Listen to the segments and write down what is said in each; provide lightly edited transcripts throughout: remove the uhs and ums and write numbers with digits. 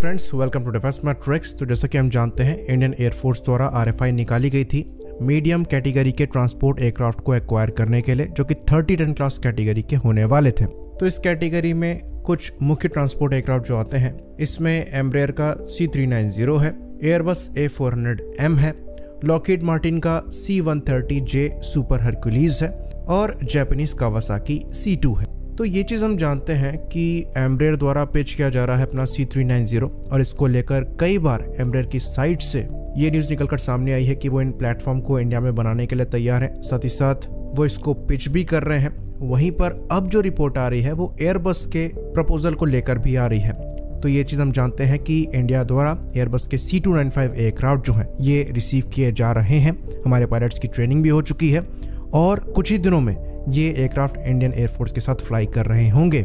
Friends, welcome to defence matrix. तो जैसा कि हम जानते हैं, इंडियन एयरफोर्स द्वारा RFI निकाली गई थी मीडियम कैटेगरी के ट्रांसपोर्ट एयरक्राफ्ट को एक्वायर करने के लिए, जो कि 30 टन क्लास कैटेगरी के होने वाले थे। तो इस कैटेगरी में कुछ मुख्य ट्रांसपोर्ट एयरक्राफ्ट जो आते हैं, इसमें एम्ब्रेयर का C390 है, एयरबस A400M है, लॉकहीड मार्टिन का C130J सुपर हरक्यूलीज है और जापानीज कावासाकी C2 है। तो ये चीज़ हम जानते हैं कि एम्ब्रेयर द्वारा पेश किया जा रहा है अपना C390 और इसको लेकर कई बार एम्ब्रेयर की साइट से ये न्यूज़ निकलकर सामने आई है कि वो इन प्लेटफॉर्म को इंडिया में बनाने के लिए तैयार है, साथ ही साथ वो इसको पिच भी कर रहे हैं। वहीं पर अब जो रिपोर्ट आ रही है वो एयरबस के प्रपोजल को लेकर भी आ रही है। तो ये चीज़ हम जानते हैं कि इंडिया द्वारा एयरबस के C295 एयरक्राफ्ट जो हैं ये रिसीव किए जा रहे हैं। हमारे पायलट्स की ट्रेनिंग भी हो चुकी है और कुछ ही दिनों में ये एयरक्राफ्ट इंडियन एयरफोर्स के साथ फ्लाई कर रहे होंगे।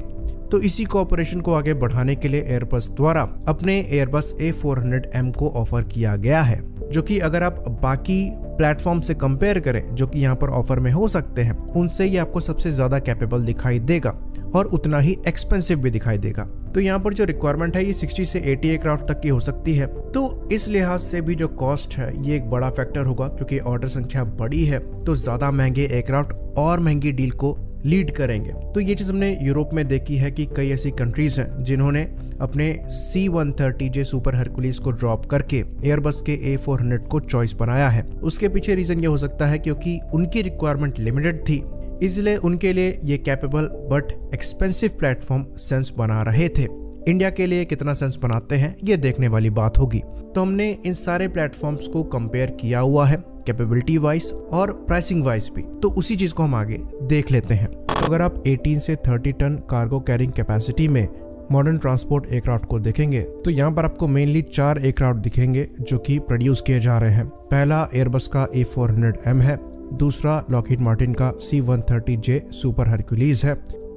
तो इसी कोऑपरेशन को आगे बढ़ाने के लिए एयरबस द्वारा अपने एयरबस A400M को ऑफर किया गया है, जो कि अगर आप बाकी प्लेटफॉर्म से कंपेयर करें जो कि यहाँ पर ऑफर में हो सकते हैं, उनसे ये आपको सबसे ज़्यादा कैपेबल दिखाई देगा और उतना ही एक्सपेंसिव भी दिखाई देगा। तो यहाँ पर जो रिक्वायरमेंट है ये 60 से 80 एयरक्राफ्ट तक की हो सकती है। तो इस लिहाज से भी जो कॉस्ट है ये एक बड़ा फैक्टर होगा, क्योंकि ऑर्डर संख्या बड़ी है तो ज़्यादा महंगे एयरक्राफ्ट और महंगी डील को लीड करेंगे। तो ये चीज़ हमने यूरोप में देखी है कि कई ऐसी कंट्रीज हैं जिन्होंने अपने C130J सुपर हरक्यूलीज को ड्रॉप करके एयरबस के A400 को चॉइस बनाया है। उसके पीछे रीज़न ये हो सकता है क्योंकि उनकी रिक्वायरमेंट लिमिटेड थी, इसलिए उनके लिए ये capable but expensive platform sense बना रहे थे। इंडिया के लिए कितना सेंस बनाते हैं ये देखने वाली बात होगी। तो हमने इन सारे प्लेटफॉर्म्स को कंपेयर किया हुआ है कैपेबिलिटी वाइज और प्राइसिंग वाइज भी, तो उसी चीज़ को हम आगे देख लेते हैं। तो अगर आप 18 से 30 टन कार्गो कैरिंग कैपेसिटी में मॉडर्न ट्रांसपोर्ट एयरक्राफ्ट को देखेंगे तो यहाँ पर आपको मेनली 4 एयरक्राफ्ट दिखेंगे जो कि प्रोड्यूस किए जा रहे हैं। पहला एयरबस का A400M है, दूसरा लॉकहीड मार्टिन का C130J सुपर हरक्यूलीज है,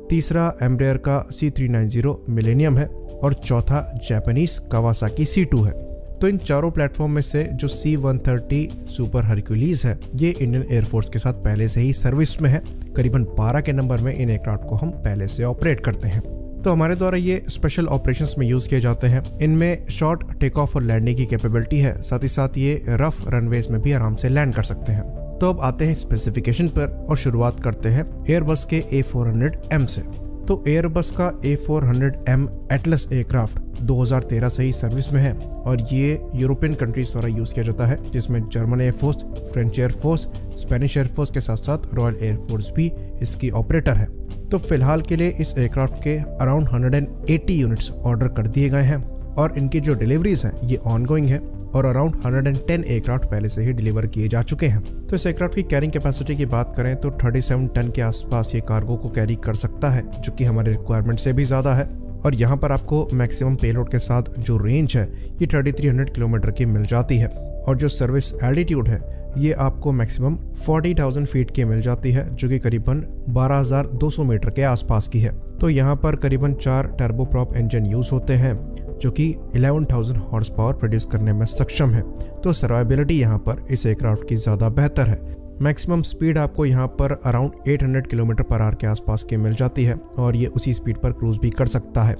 तीसरा एम्ब्रेयर का C390 मिलेनियम है और चौथा जापानीज कावासाकी C2 है। तो इन चारों प्लेटफॉर्म में से जो C130 सुपर हरक्यूलीज है ये इंडियन एयरफोर्स के साथ पहले से ही सर्विस में है। करीबन 12 के नंबर में इन एयरक्राफ्ट को हम पहले से ऑपरेट करते हैं। तो हमारे द्वारा ये स्पेशल ऑपरेशंस में यूज़ किए जाते हैं। इनमें शॉर्ट टेक ऑफ और लैंडिंग की कैपेबिलिटी है, साथ ही साथ ये रफ रनवेज में भी आराम से लैंड कर सकते हैं। तो अब आते हैं स्पेसिफिकेशन पर और शुरुआत करते हैं एयरबस के A400M से। तो एयरबस का A400M एटलस एयरक्राफ्ट 2013 से ही सर्विस में है और ये यूरोपियन कंट्रीज द्वारा यूज़ किया जाता है, जिसमें German air force, French air force, Spanish air force के साथ साथ रॉयल एयरफोर्स भी इसकी ऑपरेटर है। तो फिलहाल के लिए इस एयरक्राफ्ट के अराउंड 180 यूनिट्स ऑर्डर कर दिए गए हैं और इनकी जो डिलीवरीज हैं ये ऑनगोइंग है और अराउंड 110 एयरक्राफ्ट पहले से ही डिलीवर किए जा चुके हैं। तो इस एयरक्राफ्ट की कैरिंग कैपेसिटी की बात करें तो 37 टन के आसपास ये कार्गो को कैरी कर सकता है, जो कि हमारे रिक्वायरमेंट से भी ज़्यादा है। और यहाँ पर आपको मैक्सिमम पेलोड के साथ जो रेंज है ये 3300 किलोमीटर की मिल जाती है और जो सर्विस एल्टीट्यूड है ये आपको मैक्सिमम 40,000 फीट की मिल जाती है, जो कि करीबन 12,200 मीटर के आसपास की है। तो यहाँ पर करीबन 4 टर्बोप्रॉप इंजन यूज़ होते हैं जो कि 11,000 हॉर्स पावर प्रोड्यूस करने में सक्षम है। तो सर्वाइबिलिटी यहाँ पर इस एयरक्राफ्ट की ज़्यादा बेहतर है। मैक्सिमम स्पीड आपको यहाँ पर अराउंड 800 किलोमीटर पर आवर के आसपास की मिल जाती है और ये उसी स्पीड पर क्रूज भी कर सकता है।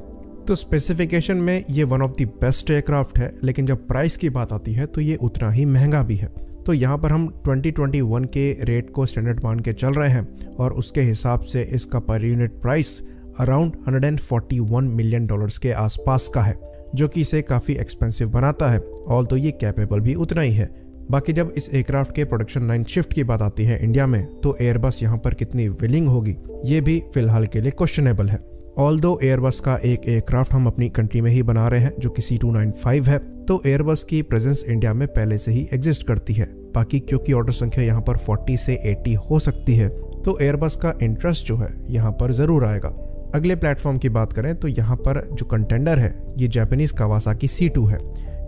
तो स्पेसिफिकेशन में ये one of the best aircraft है, लेकिन जब प्राइस की बात आती है तो ये उतना ही महंगा भी है। तो यहाँ पर हम 2021 के रेट को स्टैंडर्ड मान के चल रहे हैं और उसके हिसाब से इसका per unit price around $141 million के आसपास का है, जो कि इसे काफ़ी एक्सपेंसिव बनाता है। ऑल्दो ये कैपेबल भी उतना ही है। बाकी जब इस एयरक्राफ्ट के प्रोडक्शन लाइन शिफ्ट की बात आती है इंडिया में, तो एयरबस यहाँ पर कितनी विलिंग होगी ये भी फिलहाल के लिए क्वेश्चनेबल है। ऑल्दो एयरबस का एक एयरक्राफ्ट हम अपनी कंट्री में ही बना रहे हैं जो कि C295 है, तो एयरबस की प्रेजेंस इंडिया में पहले से ही एग्जिस्ट करती है। बाकी क्योंकि ऑर्डर संख्या यहाँ पर 40 से 80 हो सकती है, तो एयरबस का इंटरेस्ट जो है यहाँ पर ज़रूर आएगा। अगले प्लेटफॉर्म की बात करें तो यहाँ पर जो कंटेंडर है ये जापानीज कावासाकी C2 है।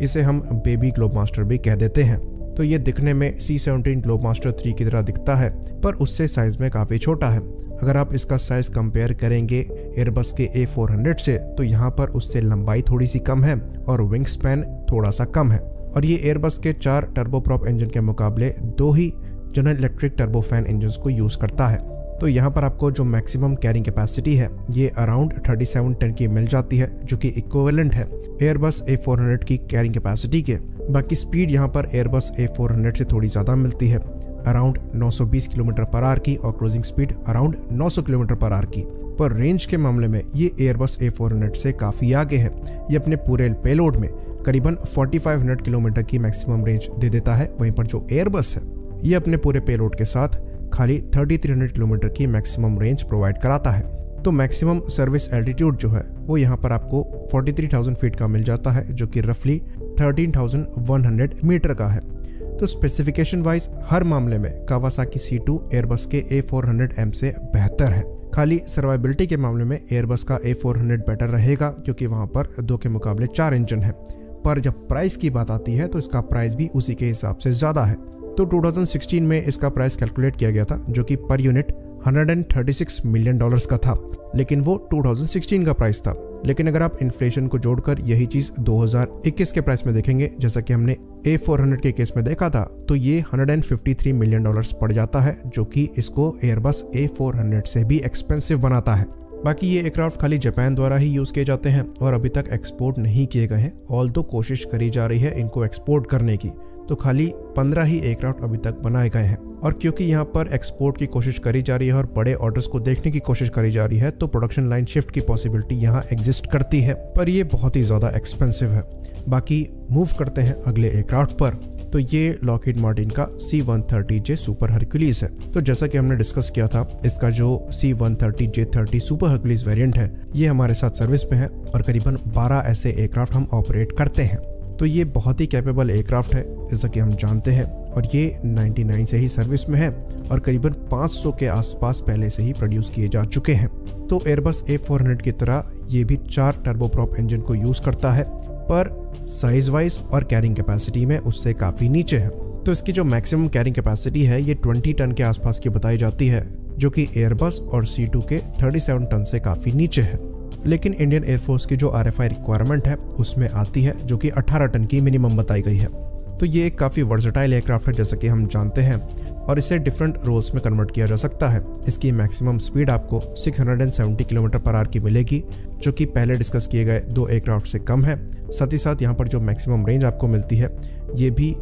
इसे हम बेबी ग्लोबमास्टर भी कह देते हैं। तो ये दिखने में C-17 ग्लोबमास्टर 3 की तरह दिखता है, पर उससे साइज में काफ़ी छोटा है। अगर आप इसका साइज कंपेयर करेंगे एयरबस के A400 से, तो यहाँ पर उससे लंबाई थोड़ी सी कम है और विंग स्पैन थोड़ा सा कम है। और ये एयरबस के 4 टर्बोप्रॉप इंजन के मुकाबले 2 ही जनरल इलेक्ट्रिक टर्बोफैन इंजन को यूज़ करता है। तो यहाँ पर आपको जो मैक्सिमम कैरिंग कैपेसिटी है ये अराउंड 37 टन की मिल जाती है, जो कि इक्विवेलेंट है एयरबस A400 की कैरिंग कैपेसिटी के। बाकी स्पीड यहाँ पर एयरबस A400 से थोड़ी ज़्यादा मिलती है, अराउंड 920 किलोमीटर पर आवर की, और cruising speed around 900 kilometre per hour की। पर रेंज के मामले में ये एयरबस A400 से काफ़ी आगे है। ये अपने पूरे पेलोड में करीबन 4500 किलोमीटर की मैक्सिमम रेंज दे देता है। वहीं पर जो एयरबस है ये अपने पूरे पेलोड के साथ खाली 3300 किलोमीटर की मैक्सिमम रेंज प्रोवाइड कराता है। तो मैक्सिमम सर्विस एल्टीट्यूड जो है वो यहाँ पर आपको 43,000 फीट का मिल जाता है, जो कि रफली 13,100 मीटर का है। तो स्पेसिफिकेशन वाइज हर मामले में कावासाकी C2 एयरबस के A400M से बेहतर है। खाली सर्वाइबिलिटी के मामले में एयरबस का A400 बेटर रहेगा, क्योंकि वहाँ पर 2 के मुकाबले 4 इंजन है। पर जब प्राइस की बात आती है तो इसका प्राइस भी उसी के हिसाब से ज़्यादा है। तो 2016 में इसका प्राइस कैलकुलेट किया गया था, जो कि पर यूनिट $136 मिलियन का था, लेकिन वो 2016 का प्राइस था। लेकिन अगर आप इन्फ्लेशन को जोड़कर यही चीज़ 2021 के प्राइस में देखेंगे, जैसा कि हमने A400 के केस में देखा था, तो ये $153 मिलियन पड़ जाता है, जो कि इसको एयरबस A400 से भी एक्सपेंसिव बनाता है। बाकी ये एयरक्राफ्ट खाली जापान द्वारा ही यूज़ किए जाते हैं और अभी तक एक्सपोर्ट नहीं किए गए हैं। ऑल्दो कोशिश करी जा रही है इनको एक्सपोर्ट करने की, तो खाली 15 ही एयरक्राफ्ट अभी तक बनाए गए हैं। और क्योंकि यहाँ पर एक्सपोर्ट की कोशिश करी जा रही है और बड़े ऑर्डर्स को देखने की कोशिश करी जा रही है, तो प्रोडक्शन लाइन शिफ्ट की पॉसिबिलिटी यहाँ एग्जिस्ट करती है, पर ये बहुत ही ज़्यादा एक्सपेंसिव है। बाकी मूव करते हैं अगले एयरक्राफ्ट पर। तो ये लॉकहीड मार्टिन का C-130J सुपर हरक्यूलिस है। तो जैसा कि हमने डिस्कस किया था, इसका जो C-130J30 सुपर हरक्यूलिस वेरिएंट है ये हमारे साथ सर्विस में है, और करीबन 12 ऐसे एयरक्राफ्ट हम ऑपरेट करते हैं। तो ये बहुत ही कैपेबल एयरक्राफ्ट है, जैसा कि हम जानते हैं, और ये 99 से ही सर्विस में है और करीबन 500 के आसपास पहले से ही प्रोड्यूस किए जा चुके हैं। तो एयरबस A400 की तरह ये भी 4 टर्बोप्रॉप इंजन को यूज़ करता है, पर साइज वाइज और कैरिंग कैपेसिटी में उससे काफ़ी नीचे है। तो इसकी जो मैक्सिमम कैरिंग कैपेसिटी है ये 20 टन के आसपास की बताई जाती है, जो कि एयरबस और C2 के 37 टन से काफ़ी नीचे है। लेकिन इंडियन एयरफोर्स की जो RFI रिक्वायरमेंट है उसमें आती है, जो कि 18 टन की मिनिमम बताई गई है। तो ये एक काफ़ी वर्सेटाइल एयरक्राफ्ट है, जैसा कि हम जानते हैं, और इसे डिफरेंट रोल्स में कन्वर्ट किया जा सकता है। इसकी मैक्सिमम स्पीड आपको 670 किलोमीटर पर आवर की मिलेगी, जो कि पहले डिस्कस किए गए 2 एयरक्राफ्ट से कम है। साथ ही साथ यहाँ पर जो मैक्सिमम रेंज आपको मिलती है ये भी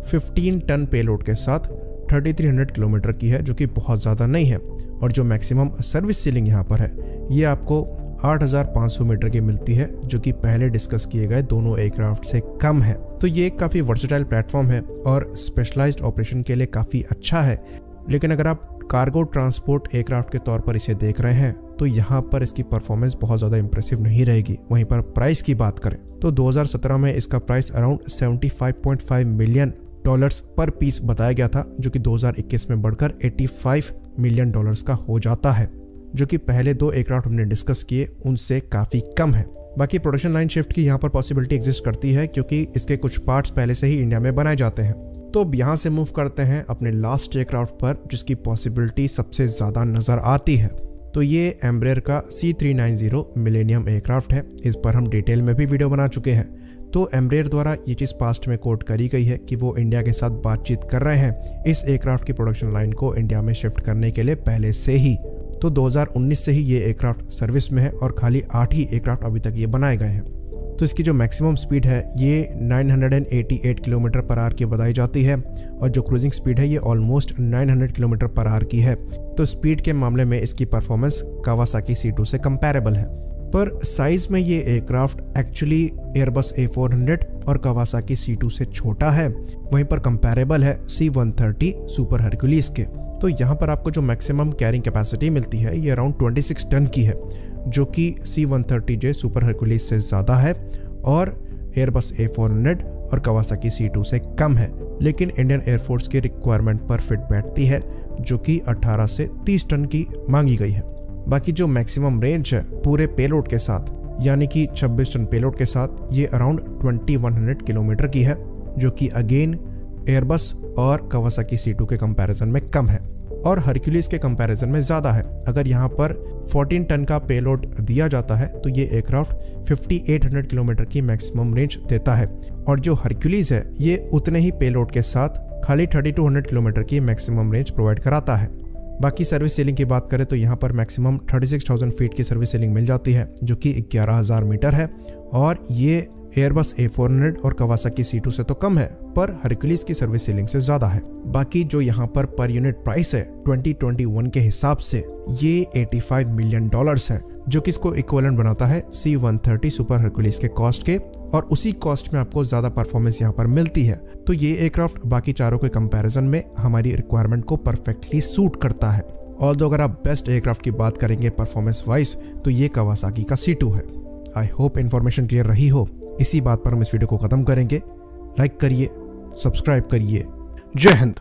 15 टन पेलोड के साथ 3300 किलोमीटर की है, जो कि बहुत ज़्यादा नहीं है। और जो मैक्सिमम सर्विस सीलिंग यहाँ पर है ये आपको 8500 मीटर की मिलती है, जो कि पहले डिस्कस किए गए दोनों एयरक्राफ्ट से कम है। तो ये एक काफ़ी वर्सेटाइल प्लेटफॉर्म है और स्पेशलाइज्ड ऑपरेशन के लिए काफ़ी अच्छा है। लेकिन अगर आप कार्गो ट्रांसपोर्ट एयरक्राफ्ट के तौर पर इसे देख रहे हैं तो यहाँ पर इसकी परफॉर्मेंस बहुत ज़्यादा इंप्रेसिव नहीं रहेगी। वहीं पर प्राइस की बात करें तो 2017 में इसका प्राइस अराउंड $75.5 मिलियन पर पीस बताया गया था, जो कि 2021 में बढ़कर $85 मिलियन का हो जाता है, जो कि पहले 2 एयरक्राफ्ट हमने डिस्कस किए उनसे काफ़ी कम है। बाकी प्रोडक्शन लाइन शिफ्ट की यहाँ पर पॉसिबिलिटी एग्जिस्ट करती है, क्योंकि इसके कुछ पार्ट्स पहले से ही इंडिया में बनाए जाते हैं। तो अब यहाँ से मूव करते हैं अपने लास्ट एयरक्राफ्ट पर, जिसकी पॉसिबिलिटी सबसे ज़्यादा नज़र आती है। तो ये एम्ब्रेयर का C390 मिलेनियम एयरक्राफ्ट है। इस पर हम डिटेल में भी वीडियो बना चुके हैं। तो एम्ब्रेयर द्वारा ये चीज़ पास्ट में कोट करी गई है कि वो इंडिया के साथ बातचीत कर रहे हैं इस एयरक्राफ्ट की प्रोडक्शन लाइन को इंडिया में शिफ्ट करने के लिए पहले से ही। तो 2019 से ही ये एयरक्राफ्ट सर्विस में है और खाली 8 ही एयरक्राफ्ट अभी तक ये बनाए गए हैं। तो इसकी जो मैक्सिमम स्पीड है ये 988 किलोमीटर पर आवर की बताई जाती है, और जो क्रूजिंग स्पीड है ये ऑलमोस्ट 900 किलोमीटर पर आवर की है। तो स्पीड के मामले में इसकी परफॉर्मेंस कावासाकी C2 से कंपैरेबल है। पर साइज में ये एयरक्राफ्ट एक्चुअली एयरबस A400 और कावासाकी C2 से छोटा है, वहीं पर कंपैरेबल है C-130 सुपर हरक्यूलिस के। तो यहाँ पर आपको जो मैक्सिमम कैरिंग कैपेसिटी मिलती है ये अराउंड 26 टन की है, जो कि C-130J सुपर हरक्यूलिस से ज़्यादा है और एयरबस A400 और कावासाकी C2 से कम है। लेकिन इंडियन एयरफोर्स की रिक्वायरमेंट पर फिट बैठती है, जो कि 18 से 30 टन की मांगी गई है। बाकी जो मैक्सिमम रेंज है पूरे पेलोड के साथ, यानी कि 26 टन पेलोड के साथ, ये अराउंड 2100 किलोमीटर की है, जो कि अगेन एयरबस और कावासाकी C2 के कंपैरिजन में कम है और हरक्यूलिस के कंपैरिजन में ज़्यादा है। अगर यहाँ पर 14 टन का पेलोड दिया जाता है तो ये एयरक्राफ्ट 5800 किलोमीटर की मैक्सिमम रेंज देता है, और जो हरक्यूलिस है ये उतने ही पेलोड के साथ खाली 3200 किलोमीटर की मैक्सिमम रेंज प्रोवाइड कराता है। बाकी सर्विस सीलिंग की बात करें तो यहाँ पर मैक्सिमम 36,000 फीट की सर्विस सीलिंग मिल जाती है, जो कि 11,000 मीटर है, और ये एयरबस A400 और कवासाकी C2 से तो कम है, पर हरक्यूलिस की सर्विस सीलिंग से ज्यादा है। बाकी जो यहाँ पर यूनिट प्राइस है 2021 के हिसाब से ये $85 मिलियन है, जो कि इसको इक्विवेलेंट बनाता है C-130 सुपर हरक्यूलिस के कॉस्ट के, और उसी कॉस्ट में आपको ज्यादा परफॉर्मेंस यहाँ पर मिलती है। तो ये एयरक्राफ्ट बाकी चारों के कंपैरिजन में हमारी रिक्वायरमेंट को परफेक्टली सूट करता है। ऑल्दो अगर आप बेस्ट एयरक्राफ्ट की बात करेंगे परफॉर्मेंस वाइज तो ये कवासाकी का C2 है। आई होप इन्फॉर्मेशन क्लियर रही हो। इसी बात पर हम इस वीडियो को खत्म करेंगे। लाइक करिए, सब्सक्राइब करिए। जय हिंद।